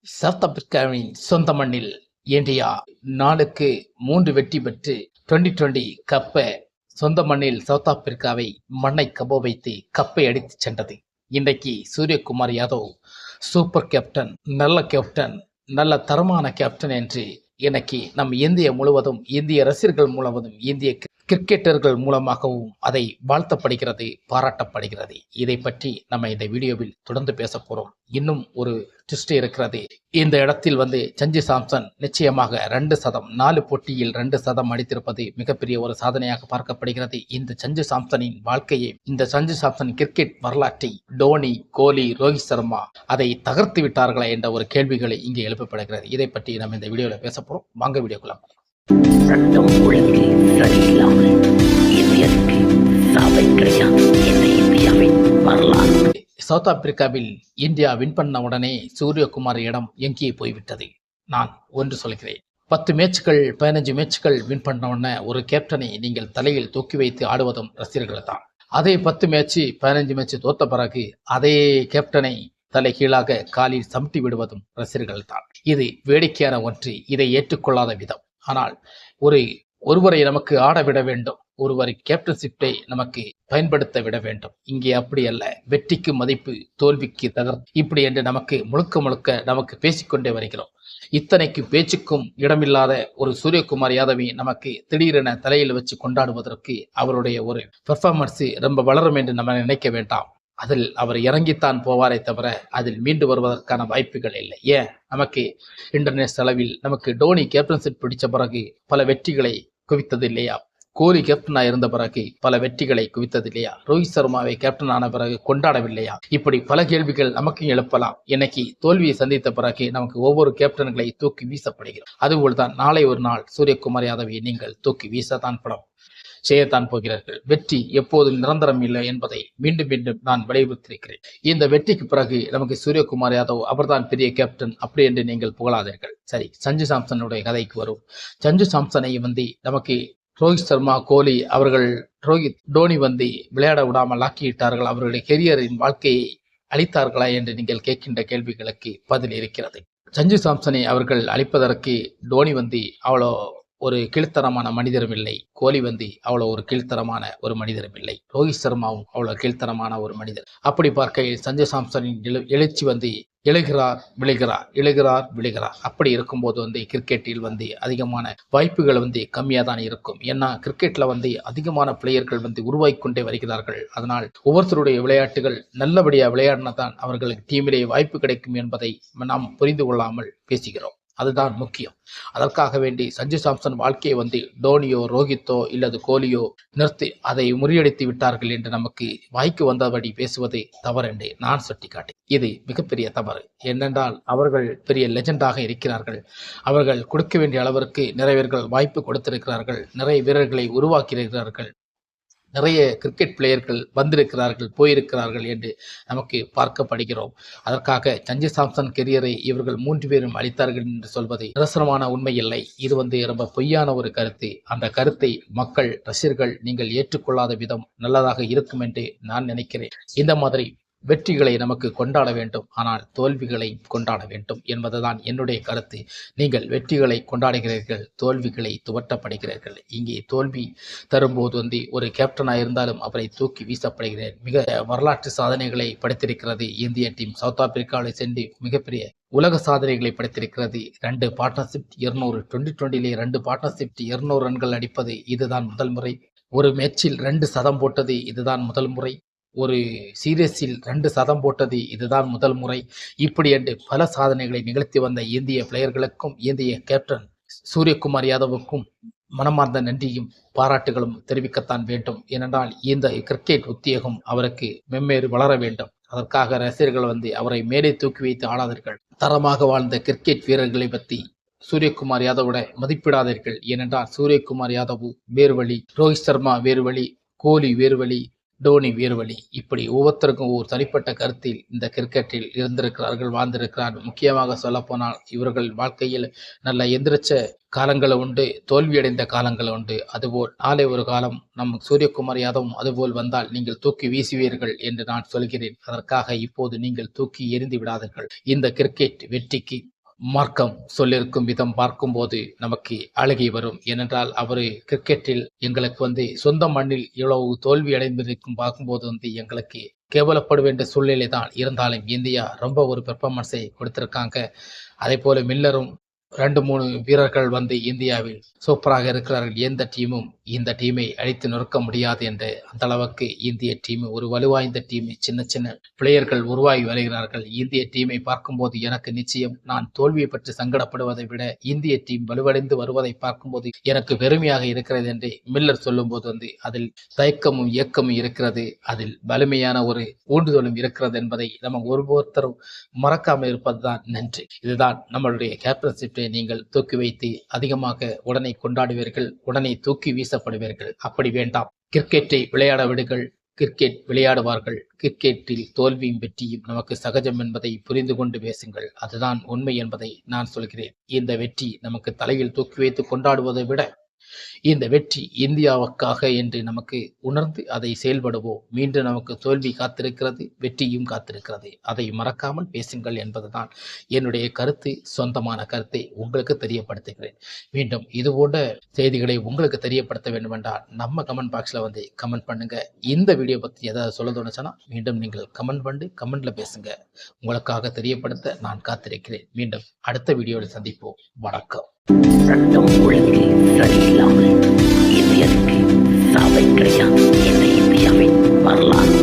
South ஆப்பிரிக்காவின் சொந்த மண்ணில் இந்தியா 4க்கு 3 வெற்றி பெற்று 2020 கப்பை சொந்த மண்ணில் சவுத் ஆப்பிரிக்காவை மண்ணை கப்ப வைத்து கப்பை அடித்துச் சென்றது. இன்றைக்கு சூரியகுமார் யாதவ் சூப்பர் கேப்டன், நல்ல தரமான கேப்டன் என்று இன்னைக்கு நம் இந்திய முழுவதும், இந்திய ரசிகர்கள் முழுவதும், இந்திய கிரிக்கெட்டர்கள் மூலமாகவும் அதை வாழ்த்தப்படுகிறது, பாராட்டப்படுகிறது. இதை பற்றி நம்ம இந்த வீடியோவில் தொடர்ந்து பேச போறோம். இன்னும் ஒரு ட்விஸ்ட் இருக்கிறது. இந்த இடத்தில் சஞ்சு சாம்சன் நிச்சயமாக 2 சதம், 4 போட்டியில் 2 சதம் அடித்திருப்பது மிகப்பெரிய ஒரு சாதனையாக பார்க்கப்படுகிறது. இந்த சஞ்சு சாம்சனின் வாழ்க்கையை, இந்த சஞ்சு சாம்சன் கிரிக்கெட் வரலாற்றை டோனி, கோலி, ரோஹித் சர்மா அதை தகர்த்து விட்டார்களா என்ற ஒரு கேள்விகளை இங்கே எழுப்பப்படுகிறது. இதை பற்றி நம்ம இந்த வீடியோவில் பேச போறோம். வாங்க வீடியோக்குள்ள. சட்டம் ஒழுங்கு சரியில்லாமல் இந்தியருக்கு சாவை கிடையாது என்ற இந்தியாவின் வரலாறு. சவுத் ஆப்பிரிக்காவில் இந்தியா வின் பண்ண உடனே சூரியகுமார் இடம் எங்கே போய்விட்டது? நான் ஒன்று சொல்கிறேன். 10 மேட்ச்கள் 15 மேட்ச்கள் வின் பண்ண உடனே ஒரு கேப்டனை நீங்கள் தலையில் தூக்கி வைத்து ஆடுவதும் ரசிகர்கள் தான். அதே 10 மேட்ச் 15 மேட்ச் தோத்த பிறகு அதே கேப்டனை தலை கீழாக காலில் சமட்டி விடுவதும் ரசிகர்கள் தான். இது வேடிக்கையான ஒன்று. இதை ஏற்றுக்கொள்ளாத விதம். ஆனால் ஒருவரை நமக்கு ஆட விட வேண்டும், ஒருவரை கேப்டன்ஷிப்பை நமக்கு பயன்படுத்த விட வேண்டும். இங்கே அப்படி அல்ல. வெற்றிக்கு மதிப்பு, தோல்விக்கு இப்படி என்று நமக்கு முழுக்க நமக்கு பேசிக்கொண்டே வருகிறோம். இத்தனைக்கு பேச்சுக்கும் இடமில்லாத ஒரு சூரியகுமார் யாதவை நமக்கு திடீரென தலையில் வச்சு கொண்டாடுவதற்கு அவருடைய ஒரு பெர்ஃபார்மன்ஸ் ரொம்ப வளரும் என்று நம்ம நினைக்க வேண்டாம். அதில் அவர் இறங்கித்தான் போவாரே தவிர அதில் மீண்டு வருவதற்கான வாய்ப்புகள் இல்லை. ஏன், நமக்கு இன்டர்நேஷனல் அளவில் நமக்கு டோனி கேப்டன்ஷிப் பிடிச்ச பிறகு பல வெற்றிகளை குவித்தது இல்லையா? கோலி கேப்டனா இருந்த பிறகு பல வெற்றிகளை குவித்தது இல்லையா? ரோஹித் சர்மாவை கேப்டன் ஆன பிறகு கொண்டாடவில்லையா? இப்படி பல கேள்விகள் நமக்கும் எழுப்பலாம். இன்னைக்கு தோல்வியை சந்தித்த பிறகு நமக்கு ஒவ்வொரு கேப்டன்களை தூக்கி வீசப்படுகிறது. அதுபோல்தான் நாளை ஒரு நாள் சூரியகுமார் யாதவை நீங்கள் தூக்கி வீசத்தான் செய்யத்தான் போகிறார்கள். வெற்றி எப்போதும் நிரந்தரம் இல்லை என்பதை மீண்டும் நான் வலியுறுத்தியிருக்கிறேன். இந்த வெற்றிக்கு பிறகு நமக்கு சூரியகுமார் யாதவ் அவர்தான் பெரிய கேப்டன் அப்படி என்று நீங்கள் புகழாதீர்கள். சரி, சஞ்சு சாம்சனுடைய கதைக்கு வரும். சஞ்சு சாம்சனை நமக்கு ரோஹித் சர்மா, கோலி அவர்கள் டோனி விளையாட விடாமல் ஆக்கிவிட்டார்கள். அவர்களுடைய கெரியரின் வாழ்க்கையை அளித்தார்களா என்று நீங்கள் கேட்கின்ற கேள்விகளுக்கு பதில் இருக்கிறது. சஞ்சு சாம்சனை அவர்கள் அளிப்பதற்கு டோனி அவ்வளோ ஒரு கீழ்த்தரமான மனிதரும் இல்லை. கோலி அவ்வளோ ஒரு கீழ்த்தரமான ஒரு மனிதரும் இல்லை. ரோஹித் சர்மாவும் அவ்வளோ கீழ்த்தரமான ஒரு மனிதர். அப்படி பார்க்கையில் சஞ்சு சாம்சனின் எழுச்சி எழுகிறார் விழுகிறார். அப்படி இருக்கும்போது கிரிக்கெட்டில் அதிகமான வாய்ப்புகள் கம்மியாக தான் இருக்கும். ஏன்னா கிரிக்கெட்டில் அதிகமான பிளேயர்கள் உருவாக்கி கொண்டே வருகிறார்கள். அதனால் ஒவ்வொருத்தருடைய விளையாட்டுகள் நல்லபடியாக விளையாடினதான் அவர்களுக்கு டீமிலேயே வாய்ப்பு கிடைக்கும் என்பதை நாம் புரிந்து கொள்ளாமல் பேசுகிறோம். அதுதான் முக்கியம். அதற்காக வேண்டி சஞ்சு சாம்சன் வாழ்க்கையை டோனியோ, ரோஹித்தோ இல்லது கோலியோ நிறுத்தி அதை முறியடித்து விட்டார்கள் என்று நமக்கு வாய்க்கு வந்தபடி பேசுவது தவறு என்று நான் சுட்டிக்காட்டேன். இது மிகப்பெரிய தவறு. ஏனென்றால் அவர்கள் பெரிய லெஜெண்டாக இருக்கிறார்கள். அவர்கள் கொடுக்க வேண்டிய அளவிற்கு நிறைய வாய்ப்பு கொடுத்திருக்கிறார்கள். நிறைய வீரர்களை உருவாக்கியிருக்கிறார்கள். நிறைய கிரிக்கெட் பிளேயர்கள் வந்திருக்கிறார்கள், போயிருக்கிறார்கள் என்று நமக்கு பார்க்கப்படுகிறோம். அதற்காக சஞ்சு சாம்சன் கெரியரை இவர்கள் 3 பேரும் அளித்தார்கள் என்று சொல்வது நிரசனமான உண்மை இல்லை. இது ரொம்ப பொய்யான ஒரு கருத்து. அந்த கருத்தை மக்கள், ரசிகர்கள் நீங்கள் ஏற்றுக்கொள்ளாத விதம் நல்லதாக இருக்கும் என்று நான் நினைக்கிறேன். இந்த மாதிரி வெற்றிகளை நமக்கு கொண்டாட வேண்டும், ஆனால் தோல்விகளை கொண்டாட வேண்டும் என்பதுதான் என்னுடைய கருத்து. நீங்கள் வெற்றிகளை கொண்டாடுகிறீர்கள், தோல்விகளை துவட்டப்படுகிறீர்கள். இங்கே தோல்வி தரும்போது ஒரு கேப்டனாக இருந்தாலும் அவரை தூக்கி வீசப்படுகிறேன். மிக வரலாற்று சாதனைகளை படைத்திருக்கிறது இந்திய டீம். சவுத் ஆப்பிரிக்காவில் சென்று மிகப்பெரிய உலக சாதனைகளை படைத்திருக்கிறது. 2 பார்ட்னர்ஷிப் 200, 2020 2 பார்ட்னர்ஷிப் 200 ரன்கள் அடிப்பது இதுதான் முதல் முறை. ஒரு மேட்சில் 2 சதம் போட்டது இதுதான் முதல் முறை. ஒரு சீரியஸில் 2 சதம் போட்டது இதுதான் முதல் முறை. இப்படி என்று பல சாதனைகளை நிகழ்த்தி வந்த இந்திய பிளேயர்களுக்கும் இந்திய கேப்டன் சூரியகுமார் யாதவுக்கும் மனமார்ந்த நன்றியும் பாராட்டுகளும் தெரிவிக்கத்தான் வேண்டும். ஏனென்றால் இந்த கிரிக்கெட் உத்தியோகம் அவருக்கு மெம்மேறு வளர வேண்டும். அதற்காக ரசிகர்கள் அவரை மேலே தூக்கி வைத்து ஆடாதீர்கள். தரமாக வாழ்ந்த கிரிக்கெட் வீரர்களை பற்றி சூரியகுமார் யாதவோட மதிப்பிடாதீர்கள். ஏனென்றால் சூரியகுமார் யாதவ் வேறு வழி, ரோஹித் சர்மா வேறு வழி, கோலி வேறு வழி, டோனி வேறு வழி. இப்படி ஒவ்வொருத்தருக்கும் ஒரு தனிப்பட்ட கருத்தில் இந்த கிரிக்கெட்டில் இருந்திருக்கிறார்கள், வாழ்ந்திருக்கிறார்கள். முக்கியமாக சொல்லப்போனால் இவர்கள் வாழ்க்கையில் நல்ல எந்திரிச்ச காலங்களும் உண்டு, தோல்வியடைந்த காலங்களும் உண்டு. அதுபோல் நாளை ஒரு காலம் நம் சூரியகுமார் யாதவும் அதுபோல் வந்தால் நீங்கள் தூக்கி வீசுவீர்கள் என்று நான் சொல்கிறேன். அதற்காக இப்போது நீங்கள் தூக்கி எறிந்து விடாதீர்கள். இந்த கிரிக்கெட் வெற்றிக்கு மார்க்கம் சொல்லியிருக்கும் விதம் பார்க்கும்போது நமக்கு அழுகை வரும். ஏனென்றால் அவர் கிரிக்கெட்டில் எங்களுக்கு சொந்த மண்ணில் இவ்வளவு தோல்வி அடைந்திருக்கும் பார்க்கும்போது எங்களுக்கு கேவலப்பட வேண்டிய சூழ்நிலை தான். இருந்தாலும் இந்தியா ரொம்ப ஒரு பெர்ஃபார்மன்ஸை கொடுத்திருக்காங்க. அதே போல மில்லரும் 2-3 வீரர்கள் இந்தியாவில் சூப்பராக இருக்கிறார்கள். எந்த டீமும் இந்த டீமை அழித்து நொறுக்க முடியாது என்று அந்த அளவுக்கு இந்திய டீம் ஒரு வலுவாய்ந்த டீம். சின்ன சின்ன பிளேயர்கள் உருவாகி வருகிறார்கள். இந்திய டீமை பார்க்கும்போது எனக்கு நிச்சயம் நான் தோல்வியை பற்றி சங்கடப்படுவதை விட இந்திய டீம் வலுவடைந்து வருவதை பார்க்கும்போது எனக்கு பெருமையாக இருக்கிறது என்று மில்லர் சொல்லும்போது அதில் தயக்கமும் இயக்கமும் இருக்கிறது. அதில் வலிமையான ஒரு ஊண்டுதலும் இருக்கிறது என்பதை நம்ம ஒருத்தரும் மறக்காமல் இருப்பதுதான் நன்றி. இதுதான் நம்மளுடைய கேப்டன்ஷிப்பை நீங்கள் தூக்கி வைத்து அதிகமாக உடனே கொண்டாடுவீர்கள், உடனே தூக்கி வீசப்படுவீர்கள். அப்படி வேண்டாம். கிரிக்கெட்டை விளையாட விடுங்கள். கிரிக்கெட் விளையாடுவார்கள். கிரிக்கெட்டில் தோல்வியும் வெற்றியும் நமக்கு சகஜம் என்பதை புரிந்து கொண்டு பேசுங்கள். அதுதான் உண்மை என்பதை நான் சொல்கிறேன். இந்த வெற்றி நமக்கு தலையில் தூக்கி வைத்து கொண்டாடுவதை விட இந்த வெற்றி இந்தியாவுக்காக என்று நமக்கு உணர்ந்து அதை செயல்படுவோம். மீண்டும் நமக்கு தோல்வி காத்திருக்கிறது, வெற்றியும் காத்திருக்கிறது. அதை மறக்காமல் பேசுங்கள் என்பதுதான் என்னுடைய கருத்து. சொந்தமான கருத்தை உங்களுக்கு தெரியப்படுத்துகிறேன். மீண்டும் இது போன்ற செய்திகளை உங்களுக்கு தெரியப்படுத்த வேண்டும் என்றால் நம்ம கமெண்ட் பாக்ஸில் கமெண்ட் பண்ணுங்க. இந்த வீடியோ பற்றி ஏதாவது சொல்ல தோணுச்சுன்னா மீண்டும் நீங்கள் கமெண்ட் பண்ணி கமெண்ட்ல பேசுங்க. உங்களுக்காக தெரியப்படுத்த நான் காத்திருக்கிறேன். மீண்டும் அடுத்த வீடியோவில் சந்திப்போம். வணக்கம். சட்டம் ஒழுங்கு சரியில்லாமல் இந்தியருக்கு சாவை கிடையாது என்ற இந்தியாவின் வரலாறு.